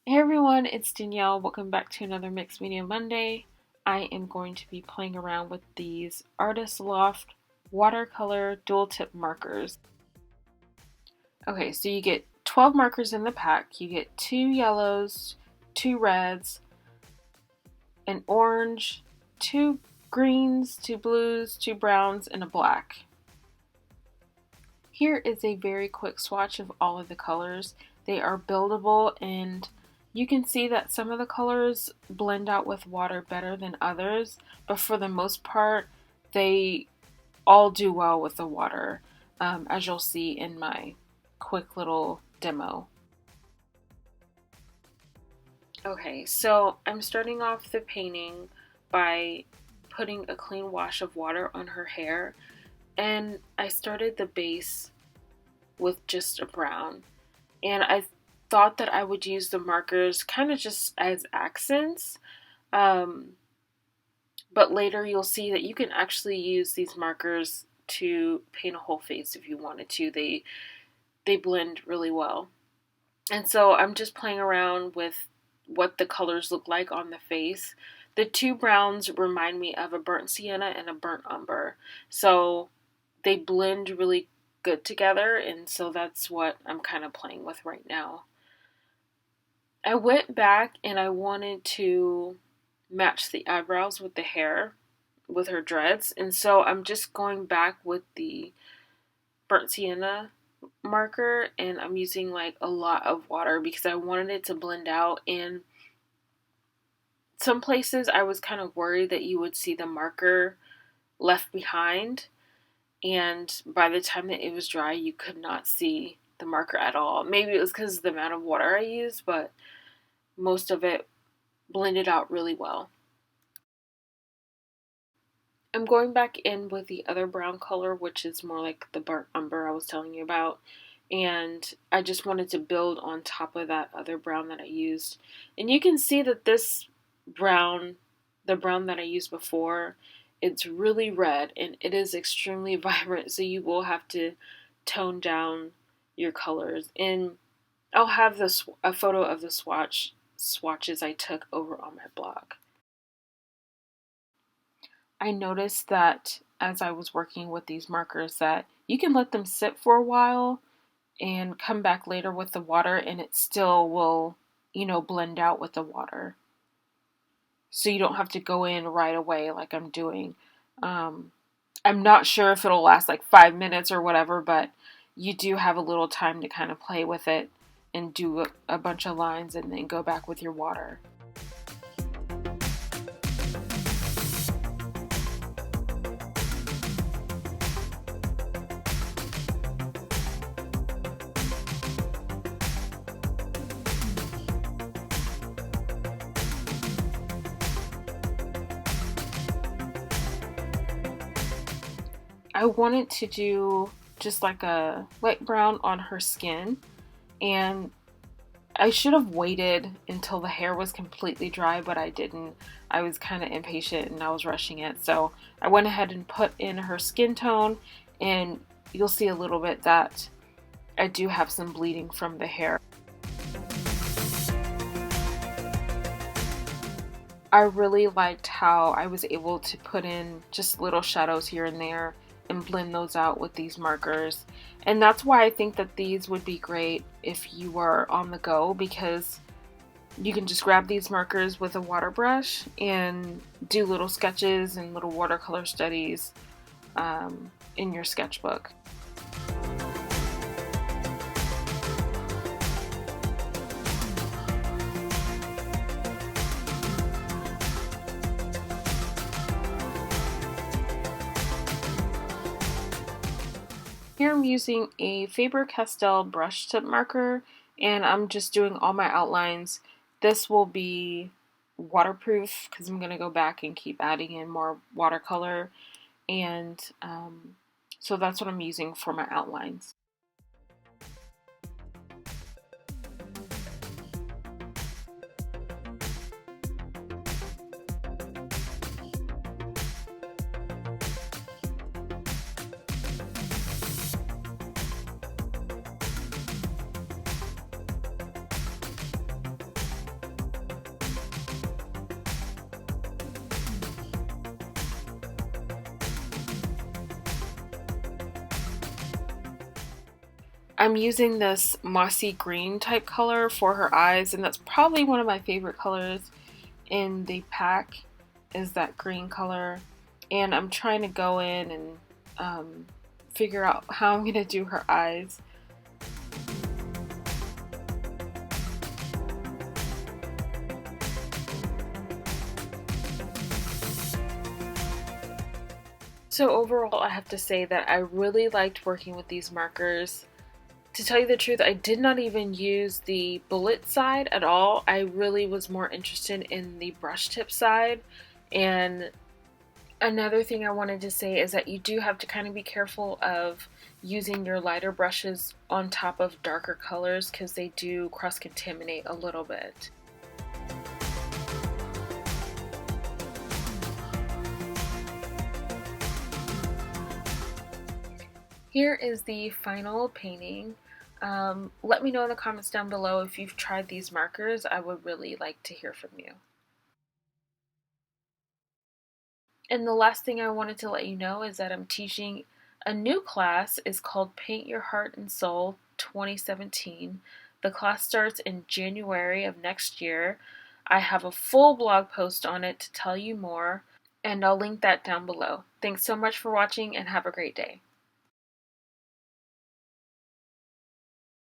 Hey everyone, it's Danielle. Welcome back to another Mixed Media Monday. I am going to be playing around with these Artist Loft watercolor dual tip markers. Okay, so you get 12 markers in the pack. You get 2 yellows, 2 reds, an orange, 2 greens, 2 blues, 2 browns, and a black. Here is a very quick swatch of all of the colors. They are buildable, and you can see that some of the colors blend out with water better than others, but for the most part, they all do well with the water, as you'll see in my quick little demo. Okay, so I'm starting off the painting by putting a clean wash of water on her hair, and I started the base with just a brown. And I thought that I would use the markers kind of just as accents. Um, but later you'll see that you can actually use these markers to paint a whole face if you wanted to. They blend really well. And so I'm just playing around with what the colors look like on the face. The 2 browns remind me of a burnt sienna and a burnt umber. So they blend really good together, and so that's what I'm kind of playing with right now. I went back and I wanted to match the eyebrows with the hair, with her dreads, and so I'm just going back with the burnt sienna marker, and I'm using like a lot of water because I wanted it to blend out. And some places I was kind of worried that you would see the marker left behind, and by the time that it was dry you could not see the marker at all. Maybe it was because of the amount of water I used, but most of it blended out really well. I'm going back in with the other brown color, which is more like the burnt umber I was telling you about, and I just wanted to build on top of that other brown that I used. And you can see that this brown, the brown that I used before, it's really red and it is extremely vibrant, so you will have to tone down your colors. And I'll have a photo of the swatches I took over on my blog. I noticed that as I was working with these markers that you can let them sit for a while and come back later with the water and it still will, blend out with the water. So you don't have to go in right away like I'm doing. I'm not sure if it'll last like 5 minutes or whatever, but you do have a little time to kind of play with it and do a bunch of lines and then go back with your water. I wanted to do just like a light brown on her skin, and I should have waited until the hair was completely dry, but I didn't. I was kind of impatient and I was rushing it, so I went ahead and put in her skin tone, and you'll see a little bit that I do have some bleeding from the hair. I really liked how I was able to put in just little shadows here and there and blend those out with these markers. And that's why I think that these would be great if you were on the go, because you can just grab these markers with a water brush and do little sketches and little watercolor studies in your sketchbook. Here I'm using a Faber-Castell brush tip marker, and I'm just doing all my outlines. This will be waterproof because I'm going to go back and keep adding in more watercolor, and so that's what I'm using for my outlines. I'm using this mossy green type color for her eyes, and that's probably one of my favorite colors in the pack is that green color. And I'm trying to go in and figure out how I'm going to do her eyes. So overall, I have to say that I really liked working with these markers. To tell you the truth, I did not even use the bullet side at all. I really was more interested in the brush tip side. And another thing I wanted to say is that you do have to kind of be careful of using your lighter brushes on top of darker colors because they do cross-contaminate a little bit. Here is the final painting. Let me know in the comments down below if you've tried these markers. I would really like to hear from you. And the last thing I wanted to let you know is that I'm teaching a new class. It's called Paint Your Heart and Soul 2017. The class starts in January of next year. I have a full blog post on it to tell you more, and I'll link that down below. Thanks so much for watching and have a great day.